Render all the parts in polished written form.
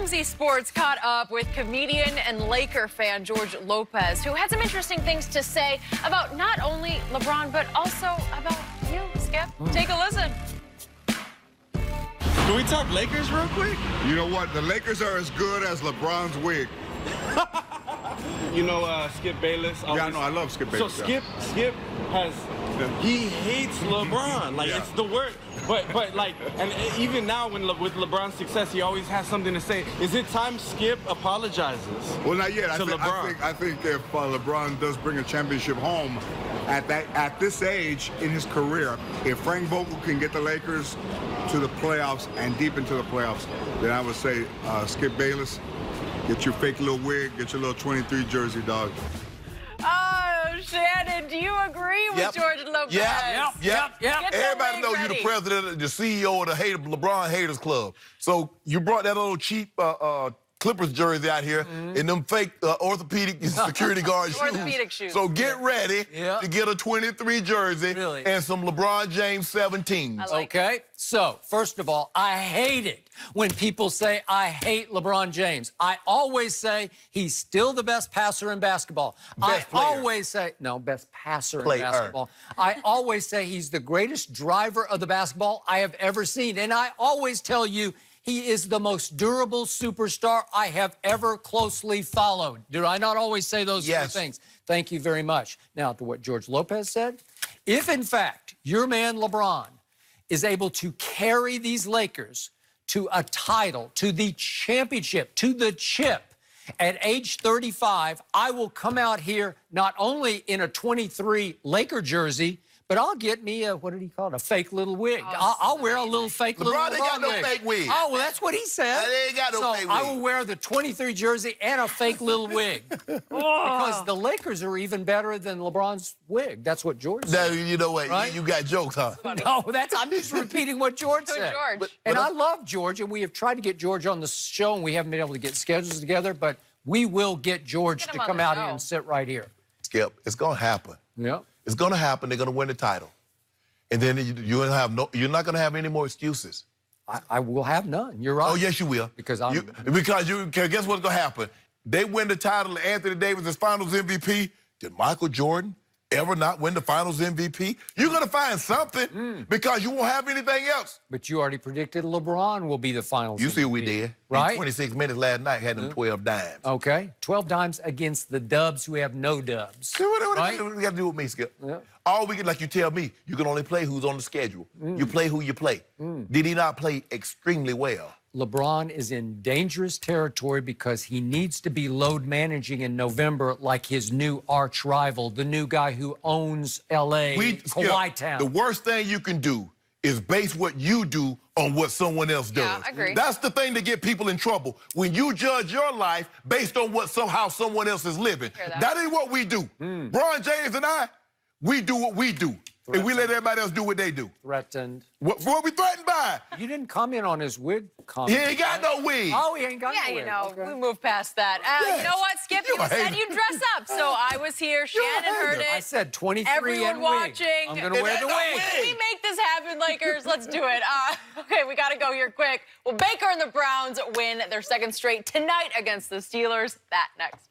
TMZ Sports caught up with comedian and Laker fan George Lopez, who had some interesting things to say about not only LeBron, but also about you, Skip. Take a listen. Can we talk Lakers real quick? You know what? The Lakers are as good as LeBron's wig. You know Skip Bayless? Yeah, I know. I love Skip Bayless. So Skip has, he hates LeBron. Like, it's the word. But like, and even now with LeBron's success, he always has something to say. Is it time Skip apologizes? Well, not yet. LeBron. I think if LeBron does bring a championship home at this age in his career, if Frank Vogel can get the Lakers to the playoffs and deep into the playoffs, then I would say Skip Bayless, get your fake little wig, get your little 23 jersey, dog. Oh, Shannon, do you agree with George Lopez? Yep. Everybody knows you're the president, the CEO of the LeBron Haters Club. So you brought that little cheap Clippers jersey out here in them fake orthopedic security guard shoes. Orthopedic shoes. So get ready to get a 23 jersey and some LeBron James 17s. Okay, so first of all, I hate it when people say I hate LeBron James. I always say he's still the best passer in basketball. Best player. Always say, no, best passer in basketball. I always say he's the greatest driver of the basketball I have ever seen. And I always tell you, he is the most durable superstar I have ever closely followed. Do I not always say those two things? Thank you very much. Now, to what George Lopez said, if in fact your man LeBron is able to carry these Lakers to a title, to the championship, to the chip, at age 35, I will come out here not only in a 23 Laker jersey, but I'll get me a, what did he call it, a fake little wig. I'll wear a little fake little LeBron ain't got no wig. fake wig. Oh, well, that's what he said. They ain't got no fake wig. I will wear the 23 jersey and a fake little wig. Because the Lakers are even better than LeBron's wig. That's what George said. Now, you know what? Right? You got jokes, huh? No, I'm just repeating what George said. And I love George, and we have tried to get George on the show, and we haven't been able to get schedules together, but we will get George to come out here and sit right here. Skip, it's going to happen. Yeah. It's going to happen. They're going to win the title. And then you're not going to have any more excuses. I will have none. You're right. Oh, yes, you will. Because guess what's going to happen? They win the title, Anthony Davis is Finals MVP. Did Michael Jordan ever not win the Finals MVP? You're going to find something because you won't have anything else. But you already predicted LeBron will be the Finals You see what we MVP, did. right? In 26 minutes last night, had them 12 dimes. Okay. 12 dimes against the Dubs who have no dubs. What you got to do with me, Skip? All we can, like you tell me, you can only play who's on the schedule. You play who you play. Did he not play extremely well? LeBron is in dangerous territory because he needs to be load managing in November like his new arch rival, the new guy who owns L.A., Kawhi Town. The worst thing you can do is base what you do on what someone else does. Yeah, I agree. That's the thing to get people in trouble. When you judge your life based on what how someone else is living. That ain't what we do. Bron James and I, we do what we do. And we let everybody else do what they do. Threatened. What we threatened by? You didn't comment on his wig comment. He ain't got no wig. Oh, he ain't got no wig. Yeah, you know, we moved past that. You know what, Skip? You said you'd dress up. So I was here. Shannon heard it. I said 23 Everyone and watching. wig. I'm going to wear the wig. We make this happen, Lakers. Let's do it. Okay, we got to go here quick. Well, Baker and the Browns win their second straight tonight against the Steelers. That next.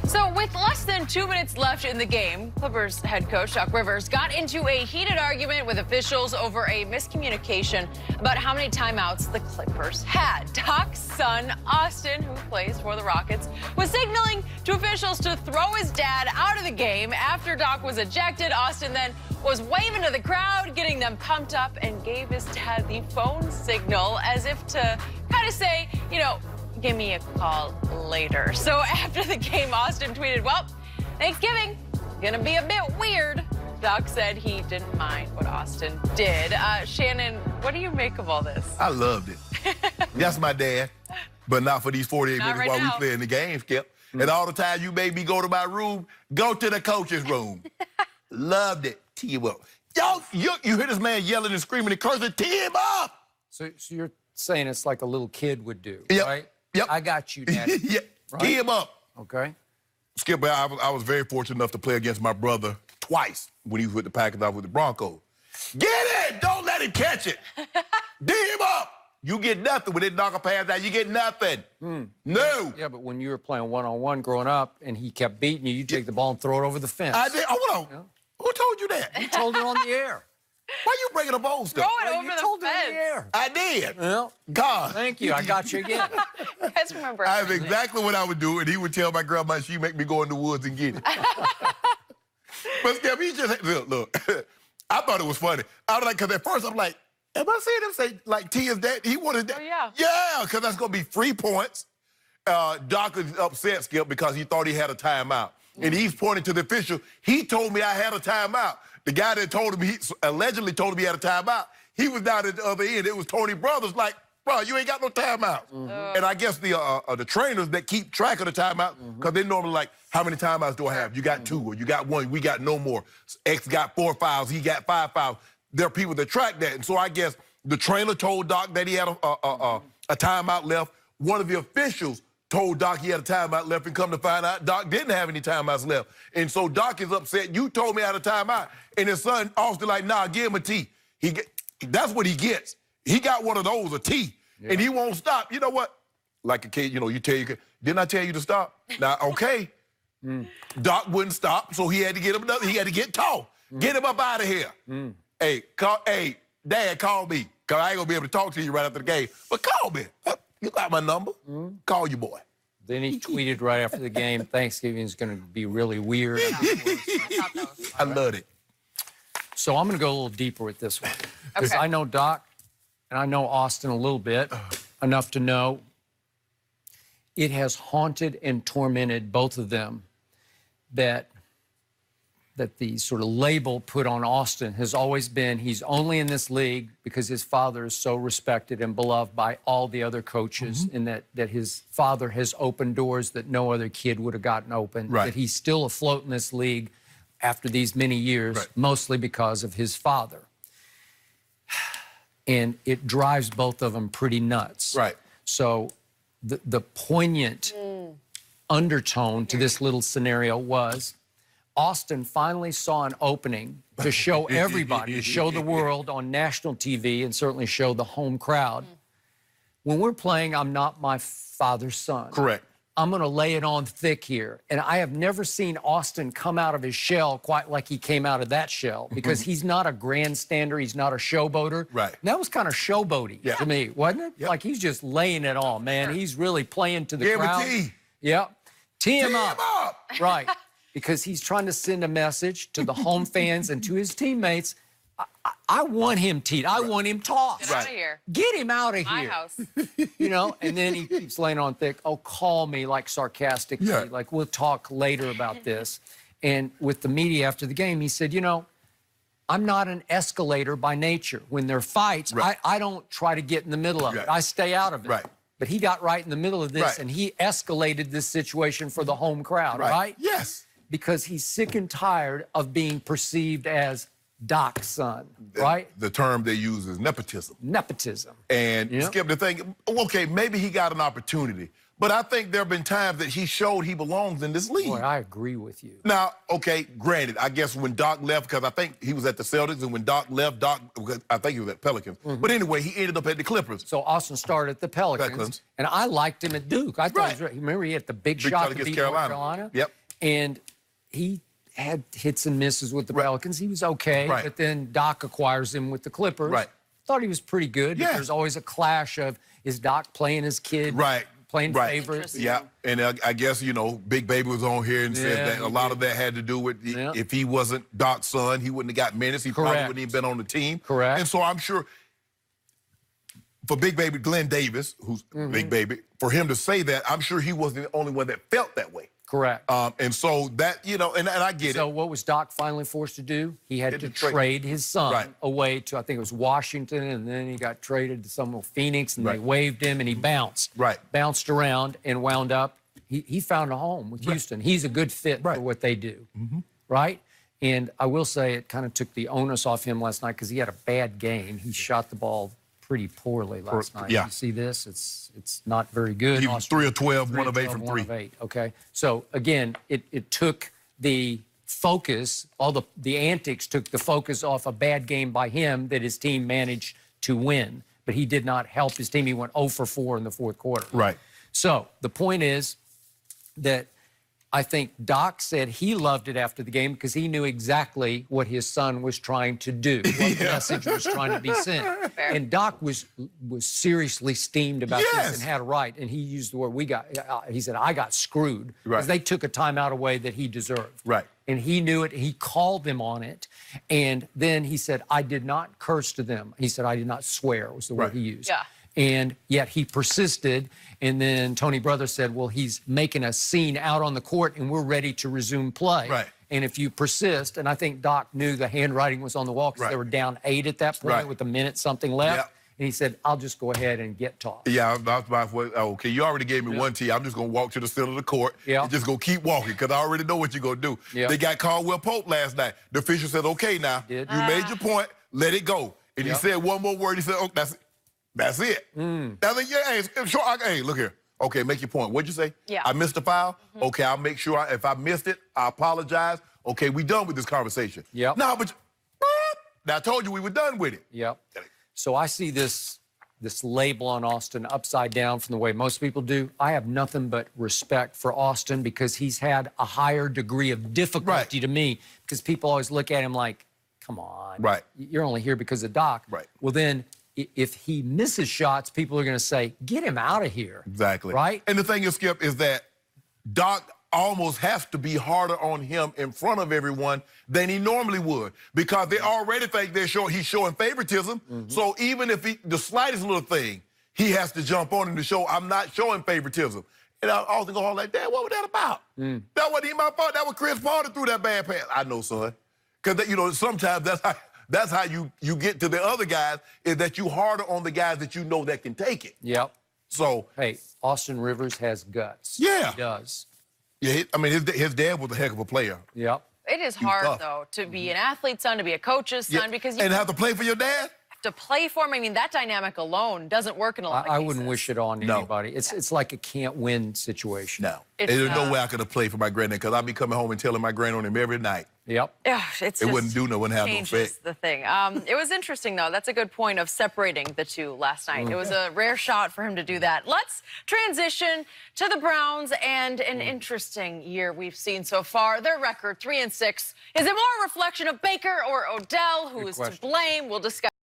So with less than 2 minutes left in the game, Clippers head coach Doc Rivers got into a heated argument with officials over a miscommunication about how many timeouts the Clippers had. Doc's son, Austin, who plays for the Rockets, was signaling to officials to throw his dad out of the game. After Doc was ejected, Austin then was waving to the crowd, getting them pumped up, and gave his dad the phone signal as if to kind of say, you know, give me a call later. So after the game, Austin tweeted, well, Thanksgiving, gonna be a bit weird. Doc said he didn't mind what Austin did. Shannon, what do you make of all this? I loved it. That's my dad, but not for these 48 minutes while we play in the game, Skip. And all the time you made me go to my room, go to the coach's room. Loved it. Tee him up. Yo, you hear this man yelling and screaming and cursing, tee him up! So you're saying it's like a little kid would do, right? Yep. I got you, Daddy. Yeah. Right? Tee him up. Okay. Skip, I was very fortunate enough to play against my brother twice when he was with the Packers off with the Broncos. Get it! Don't let him catch it. D him up. You get nothing. When they knock a pass out, you get nothing. No. Yeah, but when you were playing one-on-one growing up and he kept beating you, you take the ball and throw it over the fence. I did. Oh, hold on. Yeah. Who told you that? You told it on the air. Why you bringing up old stuff? Throw it over You the told it on fence. the air. I did. Well, God. thank you. I got you again. You guys remember? I have exactly what I would do, and he would tell my grandma she make me go in the woods and get it. But Skip, he just look. I thought it was funny. I was like, because at first I'm like, am I seeing him say like T is that? He wanted that. Oh, yeah. Yeah, because that's gonna be 3 points. Doc is upset, Skip, because he thought he had a timeout, and he's pointing to the official. He told me I had a timeout. The guy that told him, he allegedly told him he had a timeout, he was down at the other end. It was Tony Brothers like, bro, you ain't got no timeout. And I guess the trainers that keep track of the timeout, because they normally like, how many timeouts do I have? You got 2, or you got 1, we got no more. X got 4 fouls, he got 5 fouls. There are people that track that. And so I guess the trainer told Doc that he had a timeout left. One of the officials told Doc he had a timeout left, and come to find out, Doc didn't have any timeouts left. And so Doc is upset. You told me I had a timeout. And his son, Austin, like, nah, give him a T. That's what he gets. He got one of those, a T. Yeah. And he won't stop. You know what? Like a kid, you tell you, didn't I tell you to stop? Now, okay. Doc wouldn't stop, so he had to get him another. He had to get tall. Get him up out of here. Hey, Dad, call me, because I ain't going to be able to talk to you right after the game. But call me. You got my number. Call your boy. Then he tweeted right after the game, Thanksgiving is going to be really weird. I loved it. So I'm going to go a little deeper with this one. Because I know Doc and I know Austin a little bit, enough to know it has haunted and tormented both of them that the sort of label put on Austin has always been he's only in this league because his father is so respected and beloved by all the other coaches, and that his father has opened doors that no other kid would have gotten open, that he's still afloat in this league after these many years, mostly because of his father. And it drives both of them pretty nuts. So the poignant undertone to this little scenario was Austin finally saw an opening to show everybody, to show the world on national TV and certainly show the home crowd. When we're playing, I'm not my father's son. I'm going to lay it on thick here. And I have never seen Austin come out of his shell quite like he came out of that shell, because he's not a grandstander. He's not a showboater. And that was kind of showboaty to me, wasn't it? Like he's just laying it on, man. He's really playing to the crowd. Tee him up. Because he's trying to send a message to the home fans and to his teammates. I want him teed. I want him tossed. Get out of here. Get him out of My here. house. And then he keeps laying on thick. Oh, call me, like sarcastically. Like, we'll talk later about this. And with the media after the game, he said, I'm not an escalator by nature. When there are fights, I don't try to get in the middle of it. I stay out of it. But he got right in the middle of this, and he escalated this situation for the home crowd, right? Because he's sick and tired of being perceived as Doc's son, The term they use is nepotism. Nepotism. And Skip, the thing, okay, maybe he got an opportunity, but I think there have been times that he showed he belongs in this league. Boy, I agree with you. Now, okay, granted, I guess when Doc left, because I think he was at the Celtics, and when Doc left, I think he was at Pelicans. But anyway, he ended up at the Clippers. So Austin started at the Pelicans. And I liked him at Duke. I thought he was, remember he had the big shot to beat North Carolina? And he had hits and misses with the Pelicans. He was okay, but then Doc acquires him with the Clippers. Thought he was pretty good. There's always a clash of, is Doc playing his kid? Playing favorites? And I guess, Big Baby was on here and said that a lot of that had to do with if he wasn't Doc's son, he wouldn't have got minutes. He probably wouldn't have been on the team. And so I'm sure for Big Baby, Glenn Davis, who's Big Baby, for him to say that, I'm sure he wasn't the only one that felt that way. And so that, and I get it. So what was Doc finally forced to do? He had to trade his son away to, I think it was Washington, and then he got traded to some Phoenix, and they waived him, and he bounced. Bounced around and wound up. He found a home with Houston. He's a good fit for what they do. And I will say it kind of took the onus off him last night because he had a bad game. He shot the ball pretty poorly last night. You see this? It's not very good. He was 3 of 12, 1 of 8 from 3. Okay. So, again, it took the focus, all the antics took the focus off a bad game by him that his team managed to win. But he did not help his team. He went 0 for 4 in the fourth quarter. Right. So the point is that I think Doc said he loved it after the game because he knew exactly what his son was trying to do, what the message was trying to be sent. Fair. And Doc was seriously steamed about this and had a right. And he used the word he said, I got screwed. Because they took a timeout away that he deserved. Right. And he knew it. He called them on it. And then he said, I did not curse to them. He said, I did not swear was the word he used. Yeah. And yet he persisted. And then Tony Brothers said, well, he's making a scene out on the court and we're ready to resume play. Right. And if you persist, and I think Doc knew the handwriting was on the wall because they were down 8 at that point with a minute something left. Yep. And he said, I'll just go ahead and get tossed. Yeah, okay, you already gave me one tee. I'm just going to walk to the center of the court and just go keep walking because I already know what you're going to do. They got Caldwell Pope last night. The official said, okay, now, you made your point. Let it go. And he said one more word. He said, oh, that's it. That's it. That's it. Hey, look here. Okay, make your point. What'd you say? Yeah. I missed a foul? Okay, I'll make sure. If I missed it, I apologize. Okay, we done with this conversation. Yep. No, but now I told you we were done with it. Yep. So I see this label on Austin upside down from the way most people do. I have nothing but respect for Austin because he's had a higher degree of difficulty to me because people always look at him like, come on. Right. You're only here because of Doc. Right. Well, then if he misses shots, people are going to say, get him out of here. Exactly. Right? And the thing is, Skip, is that Doc almost has to be harder on him in front of everyone than he normally would because they already think he's showing favoritism. So even if the slightest little thing, he has to jump on him to show I'm not showing favoritism. And I also go on like, Dad, what was that about? That wasn't even my fault. That was Chris Paul that threw that bad pass. I know, son. Because, sometimes that's how you get to the other guys is that you harder on the guys that you know that can take it. Yep. So. Hey, Austin Rivers has guts. Yeah. He does. Yeah, I mean, his dad was a heck of a player. Yep. It is hard, though, to be an athlete's son, to be a coach's son, because you have to play for your dad? have to play for him. I mean, that dynamic alone doesn't work in a lot of cases. I wouldn't wish it on anybody. It's like a can't-win situation. No. There's no way I could have played for my granddad because I'd be coming home and telling my grand on him every night. Yep. It wouldn't do no, wouldn't have no effect. The thing. It was interesting, though. That's a good point of separating the two last night. It was a rare shot for him to do that. Let's transition to the Browns and an interesting year we've seen so far. Their record, 3-6. Is it more a reflection of Baker or Odell? Who is to blame? We'll discuss.